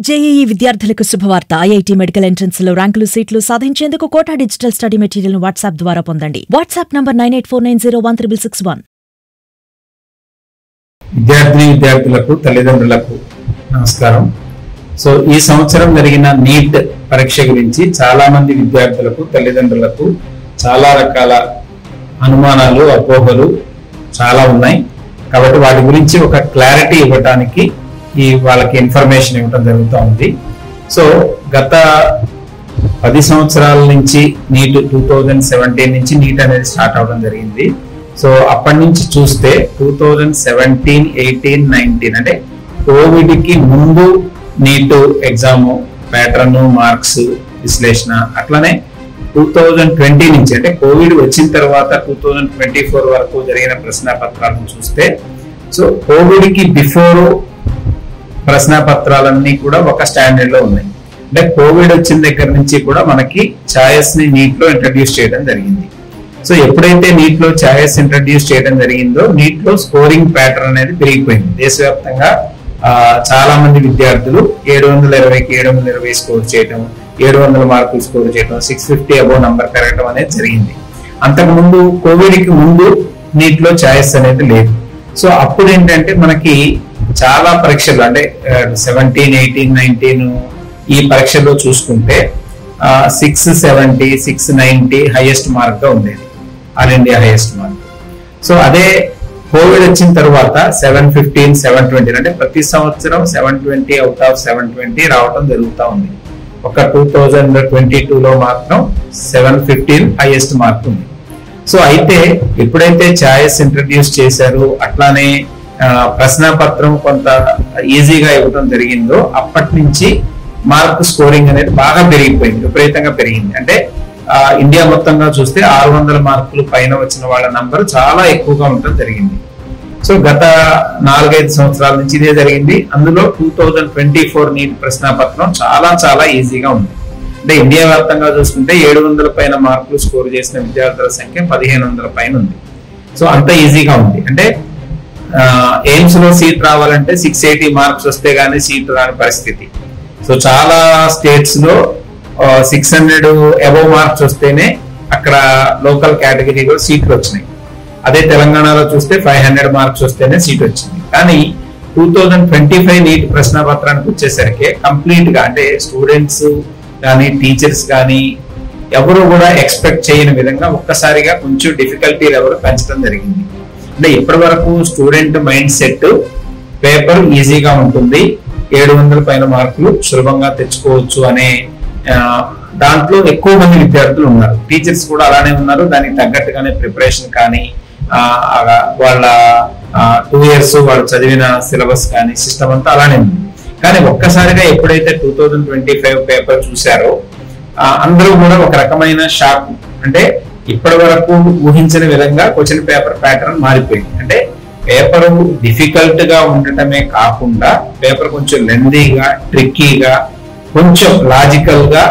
JEE విద్యార్థులకు శుభవార్త. IIT medical entrance లో ర్యాంకులు సీట్లు సాధించేందుకు కోటా డిజిటల్ స్టడీ మెటీరియల్ ను వాట్సాప్ ద్వారా పొందండి. WhatsApp number 9849016661. విద్యార్థులకు తల్లిదండ్రులకు నమస్కారం. సో ఈ సంవత్సరం జరిగిన నీట్ పరీక్ష గురించి చాలా మంది విద్యార్థులకు తల్లిదండ్రులకు చాలా రకాల అనుమానాలు అపోహలు చాలా ఉన్నాయి. కాబట్టి వాటి గురించి ఒక క్లారిటీ ఇవ్వడానికి వాళ్ళకి ఇన్ఫర్మేషన్ ఇవ్వడం జరుగుతూ ఉంది. సో గత 10 సంవత్సరాల నుంచి నీట్ 2017 నుంచి నీట్ అనేది స్టార్ట్ అవడం జరిగింది. సో అప్పటి నుంచి చూస్తే 2017, 18, 19 అంటే కోవిడ్ కి ముందు నీట్ ఎగ్జామ్ ప్యాటర్న్, మార్క్స్, విశ్లేషణ, అట్లానే 2020 నుంచి అంటే కోవిడ్ వచ్చిన తర్వాత 2024 వరకు జరిగిన ప్రశ్నాపత్రాలను చూస్తే, సో కోవిడ్ కి బిఫోర్ ప్రశ్నాపత్రాలన్నీ కూడా ఒక స్టాండర్డ్ లో ఉన్నాయి. అంటే కోవిడ్ వచ్చిన దగ్గర నుంచి కూడా మనకి ఛాయిస్ ని నీట్ లో ఇంట్రడ్యూస్ చేయడం జరిగింది. సో ఎప్పుడైతే నీట్ లో ఛాయిస్ ఇంట్రడ్యూస్ చేయడం జరిగిందో నీట్ లో స్కోరింగ్ ప్యాటర్న్ అనేది పెరిగిపోయింది. దేశవ్యాప్తంగా చాలా మంది విద్యార్థులు 720కి 720 స్కోర్ చేయడం, 700 మార్కులు స్కోర్ చేయడం, 650 అబోవ్ నంబర్ పెరగడం అనేది జరిగింది. అంతకుముందు కోవిడ్ కి ముందు నీట్ లో ఛాయిస్ అనేది లేదు. సో అప్పుడు ఏంటంటే మనకి చాలా పరీక్షలు అంటే 17, 18, 19 ఈ పరీక్షల్లో చూసుకుంటే 670, 690 హైయెస్ట్ మార్క్ గా ఉండేది, all India highest mark. So అదే కోవిడ్ వచ్చిన తర్వాత 715, 720 అంటే ప్రతి సంవత్సరం 720 అవుట్ ఆఫ్ 720 రావడం జరుగుతూ ఉంది. ఒక 2022లో మాత్రం 715 హైయెస్ట్ మార్క్ ఉంది. సో అయితే ఎప్పుడైతే ఛాయిస్ ఇంట్రడ్యూస్ చేశారో అట్లానే ప్రశ్నాపత్రం కొంత ఈజీగా ఇవ్వడం జరిగిందో అప్పటి నుంచి మార్క్ స్కోరింగ్ అనేది బాగా పెరిగిపోయింది, విపరీతంగా పెరిగింది. అంటే ఇండియా మొత్తంగా చూస్తే 600 మార్కులు పైన వచ్చిన వాళ్ళ నంబర్ చాలా ఎక్కువగా ఉండడం జరిగింది. సో గత 4-5 సంవత్సరాల నుంచి ఇదే జరిగింది. అందులో 2024 నీట్ ప్రశ్నాపత్రం చాలా ఈజీగా ఉంది. అంటే ఇండియా వ్యాప్తంగా చూసుకుంటే 700 పైన మార్కులు స్కోర్ చేసిన విద్యార్థుల సంఖ్య 1500 పైన ఉంది. సో అంత ఈజీగా ఉంది. అంటే ఎయిమ్స్ లో సీట్ రావాలంటే 680 మార్క్స్ వస్తే గానీ సీట్ రాని పరిస్థితి. సో చాలా స్టేట్స్ లో 600 అబోవ్ మార్క్స్ వస్తేనే అక్కడ లోకల్ కేటగిరీలో సీట్లు వచ్చినాయి. అదే తెలంగాణలో చూస్తే 500 మార్క్స్ వస్తేనే సీట్ వచ్చింది. కానీ 2025 నీట్ ప్రశ్నాపత్రానికి వచ్చేసరికి కంప్లీట్ గా అంటే స్టూడెంట్స్ కానీ టీచర్స్ కానీ ఎవరు కూడా ఎక్స్పెక్ట్ చేయని విధంగా ఒక్కసారిగా కొంచెం డిఫికల్టీ లెవెల్ పెంచడం జరిగింది. అంటే ఇప్పటి వరకు స్టూడెంట్ మైండ్ సెట్ పేపర్ ఈజీగా ఉంటుంది, 700 పైన మార్కులు సులభంగా తెచ్చుకోవచ్చు అనే దాంట్లో ఎక్కువ మంది విద్యార్థులు ఉన్నారు. టీచర్స్ కూడా అలానే ఉన్నారు. దానికి తగ్గట్టుగానే ప్రిపరేషన్ కానీ వాళ్ళ 2 years వాళ్ళు చదివిన సిలబస్ కానీ సిస్టమ్ అంతా అలానే ఉంది. కానీ ఒక్కసారిగా ఎప్పుడైతే 2025 పేపర్ చూసారో అందరూ కూడా ఒక రకమైన షాక్. అంటే ఇప్పటి వరకు ఊహించిన విధంగా క్వశ్చన్ పేపర్ ప్యాటర్న్ మారిపోయింది. అంటే పేపర్ డిఫికల్ట్ గా ఉండటమే కాకుండా పేపర్ కొంచెం లెందీగా, ట్రిక్కీగా, కొంచెం లాజికల్ గా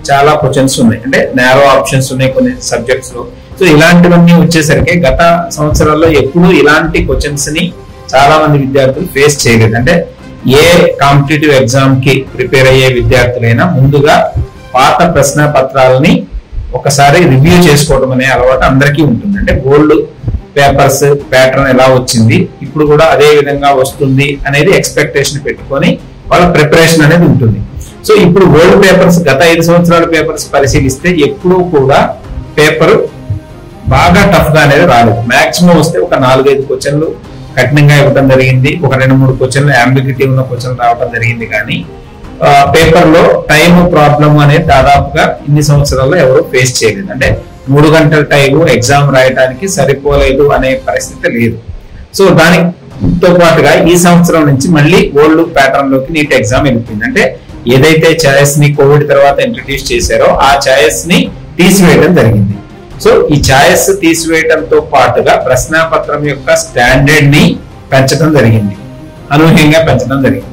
చాలా క్వశ్చన్స్ ఉన్నాయి. అంటే నేరో ఆప్షన్స్ ఉన్నాయి కొన్ని సబ్జెక్ట్స్ లో. సో ఇలాంటివన్నీ వచ్చేసరికి గత సంవత్సరాల్లో ఎప్పుడు ఇలాంటి క్వశ్చన్స్ ని చాలా మంది విద్యార్థులు ఫేస్ చేయలేదు. అంటే ఏ కాంపిటేటివ్ ఎగ్జామ్ కి ప్రిపేర్ అయ్యే విద్యార్థులైనా ముందుగా పాత ప్రశ్నాపత్రాలని ఒకసారి రివ్యూ చేసుకోవడం అనే అలవాటు అందరికీ ఉంటుంది. అంటే ఓల్డ్ పేపర్స్ ప్యాటర్న్ ఎలా వచ్చింది, ఇప్పుడు కూడా అదే విధంగా వస్తుంది అనేది ఎక్స్పెక్టేషన్ పెట్టుకొని వాళ్ళ ప్రిపరేషన్ అనేది ఉంటుంది. సో ఇప్పుడు ఓల్డ్ పేపర్స్ గత 5 సంవత్సరాల పేపర్స్ పరిశీలిస్తే ఎప్పుడూ కూడా పేపర్ బాగా టఫ్ గా అనేది రాలేదు. మాక్సిమం వస్తే ఒక 4-5 క్వశ్చన్లు కఠినంగా ఇవ్వడం జరిగింది, ఒక 2-3 క్వశ్చన్లు అంబిగ్యూటీ ఉన్న క్వశ్చన్లు రావడం జరిగింది. కానీ పేపర్ లో టైం ప్రాబ్లం అనేది దాదాపుగా ఇన్ని సంవత్సరాల్లో ఎవరు ఫేస్ చేయలేదు. అంటే 3 గంటల టైం ఎగ్జామ్ రాయడానికి సరిపోలేదు అనే పరిస్థితి లేదు. సో దానితో పాటుగా ఈ సంవత్సరం నుంచి మళ్ళీ ఓల్డ్ ప్యాటర్న్ లోకి నీట్ ఎగ్జామ్ వెళ్ళిపోయింది. అంటే ఏదైతే ఛాయిస్ ని కోవిడ్ తర్వాత ఇంట్రడ్యూస్ చేశారో ఆ ఛాయిస్ ని తీసివేయడం జరిగింది. సో ఈ ఛాయిస్ తీసివేయడంతో పాటుగా ప్రశ్నాపత్రం యొక్క స్టాండర్డ్ ని పెంచడం జరిగింది, అనూహ్యంగా పెంచడం జరిగింది.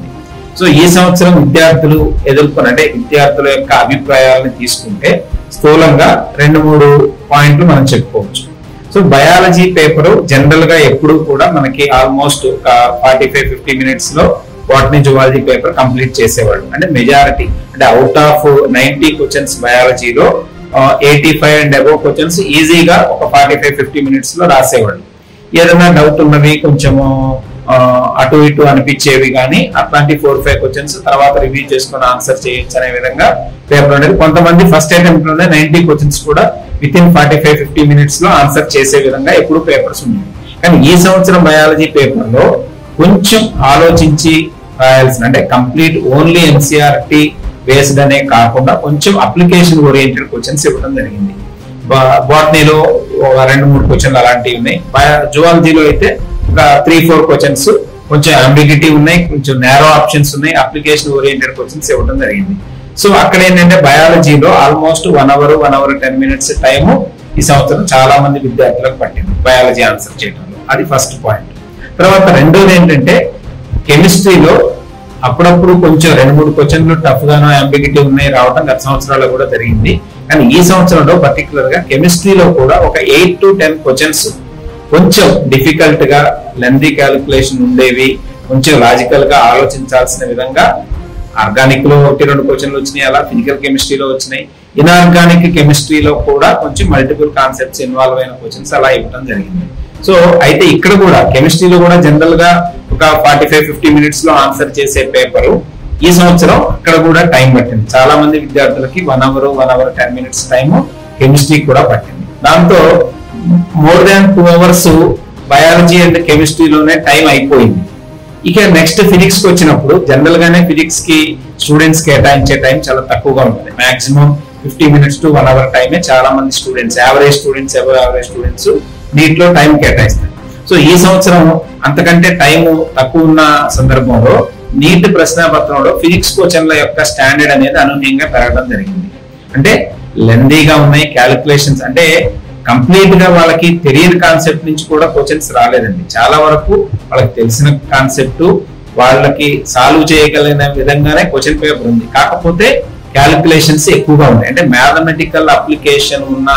సో ఈ సంవత్సరం విద్యార్థులు ఎదుర్కొన్న అంటే విద్యార్థుల యొక్క అభిప్రాయాలను తీసుకుంటే స్థూలంగా 2-3 పాయింట్లు మనం చెప్పుకోవచ్చు. సో బయాలజీ పేపర్ జనరల్ గా ఎప్పుడు కూడా మనకి ఆల్మోస్ట్ 45-50 minutes లో బాటనీ జువాలజీ పేపర్ కంప్లీట్ చేసేవాళ్ళు. అంటే మెజారిటీ అంటే అవుట్ ఆఫ్ 90 క్వశ్చన్స్ బయాలజీలో 85 అండ్ అబోవ్ క్వశ్చన్స్ ఈజీగా ఒక 45-50 మినిట్స్ లో రాసేవాళ్ళు. ఏదైనా డౌట్ ఉన్నవి కొంచెము అటు ఇటు అనిపించేవి కానీ అట్లాంటి 4-5 క్వశ్చన్స్ తర్వాత రివ్యూ చేసుకుని ఆన్సర్ చేయొచ్చు అనే విధంగా పేపర్ ఉండేది. కొంతమంది ఫస్ట్ అటెంప్ట్ లోనే 90 క్వశ్చన్స్ కూడా విత్ ఇన్ 45-50 మినిట్స్ లో ఆన్సర్ చేసే విధంగా ఎప్పుడు పేపర్స్ ఉన్నాయి. కానీ ఈ సంవత్సరం బయాలజీ పేపర్ లో కొంచెం ఆలోచించి రాయాల్సిన, అంటే కంప్లీట్ ఓన్లీ ఎన్సీఆర్టీ బేస్డ్ అనే కాకుండా కొంచెం అప్లికేషన్ ఓరియంటెడ్ క్వశ్చన్స్ ఇవ్వడం జరిగింది. బాటనీలో 2-3 క్వశ్చన్లు అలాంటివి ఉన్నాయి. జువాలజీలో అయితే ఒక 3-4 క్వశ్చన్స్ కొంచెం అంబిగిటీ ఉన్నాయి, కొంచెం నేరో ఆప్షన్స్ ఉన్నాయి, అప్లికేషన్ ఓరియంటెడ్ క్వశ్చన్స్ ఇవ్వడం జరిగింది. సో అక్కడ ఏంటంటే బయాలజీలో ఆల్మోస్ట్ 1 hour 10 minutes టైము ఈ సంవత్సరం చాలా మంది విద్యార్థులకు పట్టింది బయాలజీ ఆన్సర్ చేయడంలో. అది ఫస్ట్ పాయింట్. తర్వాత రెండోది ఏంటంటే కెమిస్ట్రీలో అప్పుడప్పుడు కొంచెం 2-3 క్వశ్చన్లు టఫ్ గానో అంబిగిటీ ఉన్నాయి రావడం గత సంవత్సరాల్లో కూడా జరిగింది. కానీ ఈ సంవత్సరంలో పర్టికులర్ గా కెమిస్ట్రీలో కూడా ఒక 8 to 10 క్వశ్చన్స్ కొంచెం డిఫికల్ట్ గా లెంతీ క్యాలిక్యులేషన్ ఉండేవి, కొంచెం లాజికల్ గా ఆలోచించాల్సిన విధంగా ఆర్గానిక్ లో 1-2 క్వశ్చన్లు వచ్చినాయి, అలా ఫిజికల్ కెమిస్ట్రీలో వచ్చినాయి. ఇన్ఆర్గానిక్ కెమిస్ట్రీలో కూడా కొంచెం మల్టిపుల్ కాన్సెప్ట్స్ ఇన్వాల్వ్ అయిన క్వశ్చన్స్ అలా ఇవ్వడం జరిగింది. సో అయితే ఇక్కడ కూడా కెమిస్ట్రీలో కూడా జనరల్ గా ఒక 45-50 మినిట్స్ లో ఆన్సర్ చేసే పేపరు ఈ సంవత్సరం అక్కడ కూడా టైం పట్టింది. చాలా మంది విద్యార్థులకి 1 hour 10 minutes టైము కెమిస్ట్రీ కూడా పట్టింది. దాంతో more than 2 hours biology and కెమిస్ట్రీలోనే టైం అయిపోయింది. ఇక నెక్స్ట్ ఫిజిక్స్ కి వచ్చినప్పుడు జనరల్ గానే ఫిజిక్స్ కి స్టూడెంట్స్ కేటాయించే టైం చాలా తక్కువగా ఉంటుంది. మాక్సిమం 50 minutes to 1 hour టైమే చాలా మంది students, average students, above average students నీటిలో టైం కేటాయిస్తారు. సో ఈ సంవత్సరం అంతకంటే టైం తక్కువ ఉన్న సందర్భంలో నీట్ ప్రశ్నాపత్రంలో ఫిజిక్స్ క్వశ్చన్ల యొక్క స్టాండర్డ్ అనేది అనూహ్యంగా పెరగడం జరిగింది. అంటే లెందీగా ఉన్నాయి క్యాలిక్యులేషన్స్, అంటే కంప్లీట్ గా వాళ్ళకి తెలియని కాన్సెప్ట్ నుంచి కూడా క్వశ్చన్స్ రాలేదండి. చాలా వరకు వాళ్ళకి తెలిసిన కాన్సెప్ట్ వాళ్ళకి సాల్వ్ చేయగలిగిన విధంగానే క్వశ్చన్ పేపర్ ఉంది. కాకపోతే క్యాలిక్యులేషన్స్ ఎక్కువగా ఉన్నాయి, అంటే మ్యాథమెటికల్ అప్లికేషన్ ఉన్న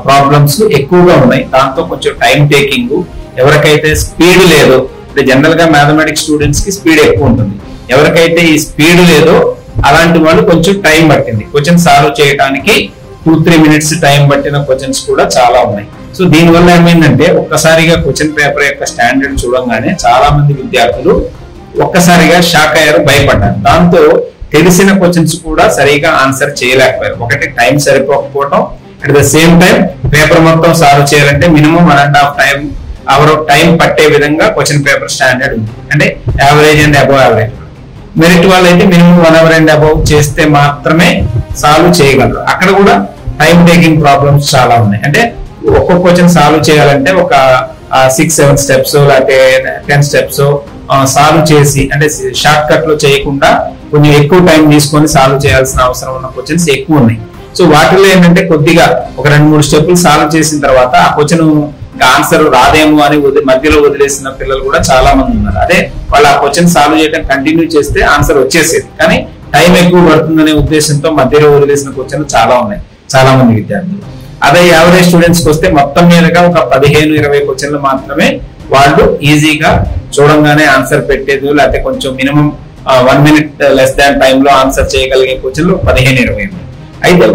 ప్రాబ్లమ్స్ ఎక్కువగా ఉన్నాయి. దాంతో కొంచెం టైం టేకింగ్, ఎవరికైతే స్పీడ్ లేదో, అంటే జనరల్ గా మ్యాథమెటిక్స్ స్టూడెంట్స్ కి స్పీడ్ ఎక్కువ ఉంటుంది, ఎవరికైతే ఈ స్పీడ్ లేదో అలాంటి వాళ్ళు కొంచెం టైం పట్టింది. క్వశ్చన్ సాల్వ్ చేయడానికి 2-3 minutes టైం పట్టిన క్వశ్చన్స్ కూడా చాలా ఉన్నాయి. సో దీనివల్ల ఏమైందంటే ఒక్కసారిగా క్వశ్చన్ పేపర్ యొక్క స్టాండర్డ్ చూడంగానే చాలా మంది విద్యార్థులు ఒక్కసారిగా షాక్ అయ్యారు, భయపడ్డారు. దాంతో తెలిసిన క్వశ్చన్స్ కూడా సరిగా ఆన్సర్ చేయలేకపోయారు. ఒకటి టైం సరిపోకపోవడం, at the same time paper మొత్తం సాల్వ్ చేయాలంటే మినిమం 1.5 hour టైం పట్టే విధంగా క్వశ్చన్ పేపర్ స్టాండర్డ్ ఉంది. అంటే average and above average. Merit వాళ్ళు అయితే మినిమం 1 hour and above చేస్తే మాత్రమే సాల్వ్ చేయగలరు. అక్కడ కూడా టైం టేకింగ్ ప్రాబ్లమ్స్ చాలా ఉన్నాయి. అంటే ఒక్కొక్క క్వశ్చన్ సాల్వ్ చేయాలంటే ఒక 6-7 steps లేకపోతే 10 steps సాల్వ్ చేసి, అంటే షార్ట్ కట్ లో చేయకుండా కొంచెం ఎక్కువ టైం తీసుకొని సాల్వ్ చేయాల్సిన అవసరం ఉన్న క్వశ్చన్స్ ఎక్కువ ఉన్నాయి. సో వాటిలో ఏంటంటే కొద్దిగా ఒక 2-3 స్టెప్పులు సాల్వ్ చేసిన తర్వాత ఆ క్వశ్చన్ ఆన్సర్ రాదేమో అని మధ్యలో వదిలేసిన పిల్లలు కూడా చాలా మంది ఉన్నారు. అదే వాళ్ళు ఆ క్వశ్చన్ సాల్వ్ చేయడం కంటిన్యూ చేస్తే ఆన్సర్ వచ్చేసేది, కానీ టైం ఎక్కువ పడుతుందనే ఉద్దేశంతో మధ్యలో వదిలేసిన క్వశ్చన్లు చాలా ఉన్నాయి చాలా మంది విద్యార్థులు. అదే యావరేజ్ స్టూడెంట్స్ కి వస్తే మొత్తం మీదగా ఒక 15-20 క్వశ్చన్లు మాత్రమే వాళ్ళు ఈజీగా చూడంగానే ఆన్సర్ పెట్టేది, లేకపోతే కొంచెం మినిమం 1 minute లెస్ దాన్ టైంలో ఆన్సర్ చేయగలిగే క్వశ్చన్లు 15-20. అయితే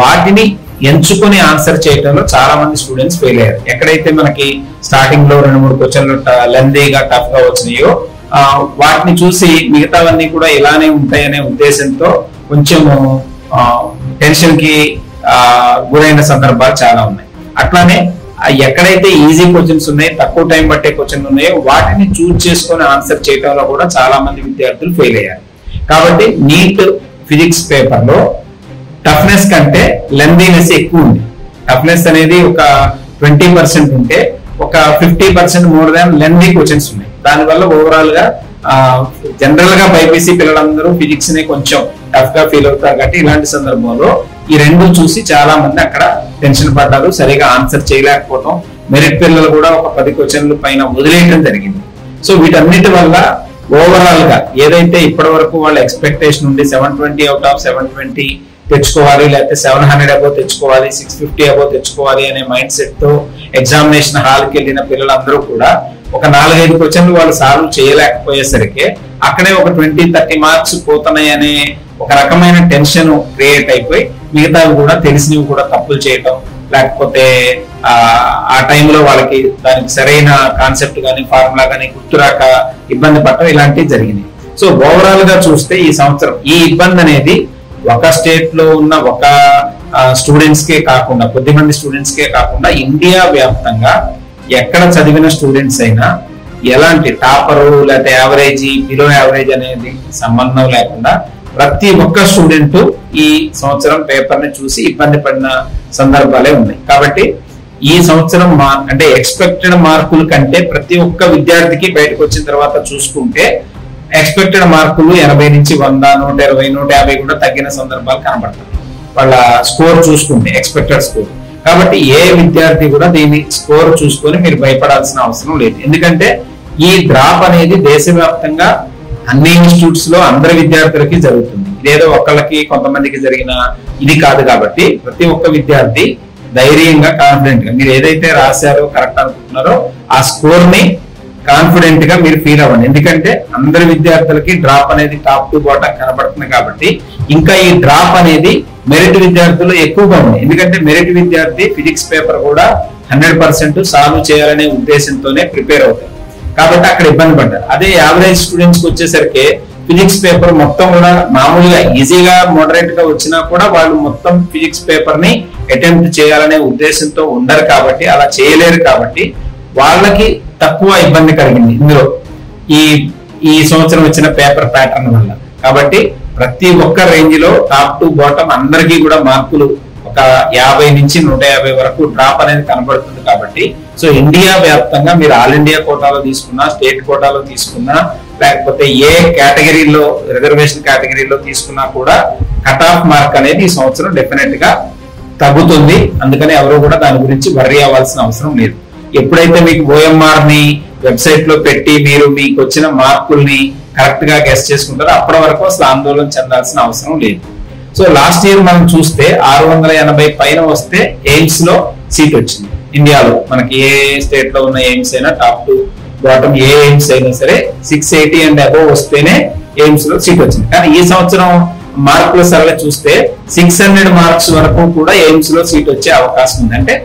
వాటిని ఎంచుకొని ఆన్సర్ చేయడంలో చాలా మంది స్టూడెంట్స్ ఫెయిల్ అయ్యారు. ఎక్కడైతే మనకి స్టార్టింగ్ లో 2-3 క్వశ్చన్లు లెందీగా టఫ్ గా వచ్చినాయో వాటిని చూసి మిగతావన్నీ కూడా ఇలానే ఉంటాయనే ఉద్దేశంతో కొంచెం టెన్షన్ కి గురైన సందర్భాలు చాలా ఉన్నాయి. అట్లానే ఎక్కడైతే ఈజీ క్వశ్చన్స్ ఉన్నాయి, తక్కువ టైం పట్టే క్వశ్చన్లు ఉన్నాయో వాటిని చూస్ చేసుకొని ఆన్సర్ చేయడంలో కూడా చాలా మంది విద్యార్థులు ఫెయిల్ అయ్యారు. కాబట్టి నీట్ ఫిజిక్స్ పేపర్ లో టఫ్నెస్ కంటే లెందీనెస్ ఎక్కువ ఉంది. టఫ్నెస్ అనేది ఒక 20% ఉంటే ఒక 50% మోర్ దాన్ లెందీ క్వశ్చన్స్ ఉన్నాయి. దానివల్ల ఓవరాల్ గా జనరల్ గా బైపీసీ పిల్లలందరూ ఫిజిక్స్ ని కొంచెం టఫ్ గా ఫీల్ అవుతారు. కాబట్టి ఇలాంటి సందర్భంలో ఈ రెండు చూసి చాలా మంది అక్కడ టెన్షన్ పడ్డారు, సరిగా ఆన్సర్ చేయలేకపోవడం, మెరిట్ పిల్లలు కూడా ఒక 10 క్వశ్చన్ల పైన వదిలేయడం జరిగింది. సో వీటన్నిటి వల్ల ఓవరాల్ గా ఏదైతే ఇప్పటి వరకు వాళ్ళ ఎక్స్పెక్టేషన్ ఉండి 720 out of 720 తెచ్చుకోవాలి, లేకపోతే 700 అబౌవ్ తెచ్చుకోవాలి, 650 అబౌవ్ తెచ్చుకోవాలి అనే మైండ్ సెట్ తో ఎగ్జామినేషన్ హాల్కి వెళ్ళిన పిల్లలందరూ కూడా ఒక 4-5 క్వశ్చన్లు వాళ్ళు సాల్వ్ చేయలేకపోయేసరికి అక్కడే ఒక 20-30 మార్క్స్ పోతున్నాయి అనే ఒక రకమైన టెన్షన్ క్రియేట్ అయిపోయి మిగతావి కూడా తెలిసినవి కూడా తప్పులు చేయటం, లేకపోతే ఆ టైంలో వాళ్ళకి దానికి సరైన కాన్సెప్ట్ కానీ ఫార్ములా కానీ గుర్తురాక ఇబ్బంది పడటం ఇలాంటివి జరిగినాయి. సో ఓవరాల్ గా చూస్తే ఈ సంవత్సరం ఈ ఇబ్బంది అనేది ఒక స్టేట్ లో ఉన్న ఒక స్టూడెంట్స్ కే కాకుండా, కొద్దిమంది స్టూడెంట్స్ కే కాకుండా ఇండియా వ్యాప్తంగా ఎక్కడ చదివిన స్టూడెంట్స్ అయినా ఎలాంటి టాపరు లేకపోతే యావరేజ్ బిలో యావరేజ్ అనేది సంబంధం లేకుండా ప్రతి ఒక్క స్టూడెంట్ ఈ సంవత్సరం పేపర్ ని చూసి ఇబ్బంది పడిన సందర్భాలే ఉన్నాయి. కాబట్టి ఈ సంవత్సరం అంటే ఎక్స్పెక్టెడ్ మార్కుల కంటే ప్రతి ఒక్క విద్యార్థికి బయటకు వచ్చిన తర్వాత చూసుకుంటే ఎక్స్పెక్టెడ్ మార్కులు 80 నుంచి 100, 120, 150 కూడా తగ్గిన సందర్భాలు కనబడతాయి వాళ్ళ స్కోర్ చూసుకుంటే, ఎక్స్పెక్టెడ్ స్కోర్. కాబట్టి ఏ విద్యార్థి కూడా దీని స్కోర్ చూసుకొని మీరు భయపడాల్సిన అవసరం లేదు. ఎందుకంటే ఈ డ్రాప్ అనేది దేశవ్యాప్తంగా అన్ని ఇన్స్టిట్యూట్స్ లో అందరి విద్యార్థులకి జరుగుతుంది. ఇదేదో ఒక్కళ్ళకి కొంతమందికి జరిగిన ఇది కాదు. కాబట్టి ప్రతి ఒక్క విద్యార్థి ధైర్యంగా, కాన్ఫిడెంట్ గా మీరు ఏదైతే రాశారో కరెక్ట్ అనుకుంటున్నారో ఆ స్కోర్ ని కాన్ఫిడెంట్ గా మీరు ఫీల్ అవ్వండి. ఎందుకంటే అందరి విద్యార్థులకి డ్రాప్ అనేది టాప్ టు బాటం కనబడుతుంది. కాబట్టి ఇంకా ఈ డ్రాప్ అనేది మెరిట్ విద్యార్థులు ఎక్కువగా ఉంది. ఎందుకంటే మెరిట్ విద్యార్థి ఫిజిక్స్ పేపర్ కూడా 100% సాల్వ్ చేయాలనే ఉద్దేశంతోనే ప్రిపేర్ అవుతారు. కాబట్టి అక్కడ ఇబ్బంది పడ్డారు. అదే యావరేజ్ స్టూడెంట్స్ కి వచ్చేసరికి ఫిజిక్స్ పేపర్ మొత్తం కూడా మామూలుగా ఈజీగా మోడరేట్ గా వచ్చినా కూడా వాళ్ళు మొత్తం ఫిజిక్స్ పేపర్ ని అటెంప్ట్ చేయాలనే ఉద్దేశంతో ఉండరు. కాబట్టి అలా చేయలేరు. కాబట్టి వాళ్ళకి తక్కువ ఇబ్బంది కలిగింది ఇందులో ఈ సంవత్సరం వచ్చిన పేపర్ ప్యాటర్న్ వల్ల. కాబట్టి ప్రతి ఒక్క రేంజ్ లో టాప్ టు బాటం అందరికీ కూడా మార్కులు ఒక 50 నుంచి 150 వరకు డ్రాప్ అనేది కనబడుతుంది. కాబట్టి సో ఇండియా వ్యాప్తంగా మీరు ఆల్ ఇండియా కోటాలో తీసుకున్నా, స్టేట్ కోటాలో తీసుకున్నా, లేకపోతే ఏ కేటగిరీలో రిజర్వేషన్ కేటగిరీలో తీసుకున్నా కూడా కట్ ఆఫ్ మార్క్ అనేది ఈ సంవత్సరం డెఫినెట్ గా తగ్గుతుంది. అందుకని ఎవరు కూడా దాని గురించి వర్రీ అవ్వాల్సిన అవసరం లేదు. ఎప్పుడైతే మీకు ఓఎంఆర్ ని వెబ్సైట్ లో పెట్టి మీరు మీకు వచ్చిన మార్కుల్ని కరెక్ట్ గా గెస్ చేసుకుంటారో అప్పటి వరకు అసలు ఆందోళన చెందాల్సిన అవసరం లేదు. సో లాస్ట్ ఇయర్ మనం చూస్తే 680 పైన వస్తే ఎయిమ్స్ లో సీట్ వచ్చింది. ఇండియాలో మనకి ఏ స్టేట్ లో ఉన్న ఎయిమ్స్ అయినా top to bottom A AIIMS అయినా సరే 680 అండ్ అబోవ్ వస్తేనే ఎయిమ్స్ లో సీట్ వచ్చింది. కానీ ఈ సంవత్సరం మార్కుల సరళ చూస్తే 600 మార్క్స్ వరకు కూడా ఎయిమ్స్ లో సీట్ వచ్చే అవకాశం ఉంది. అంటే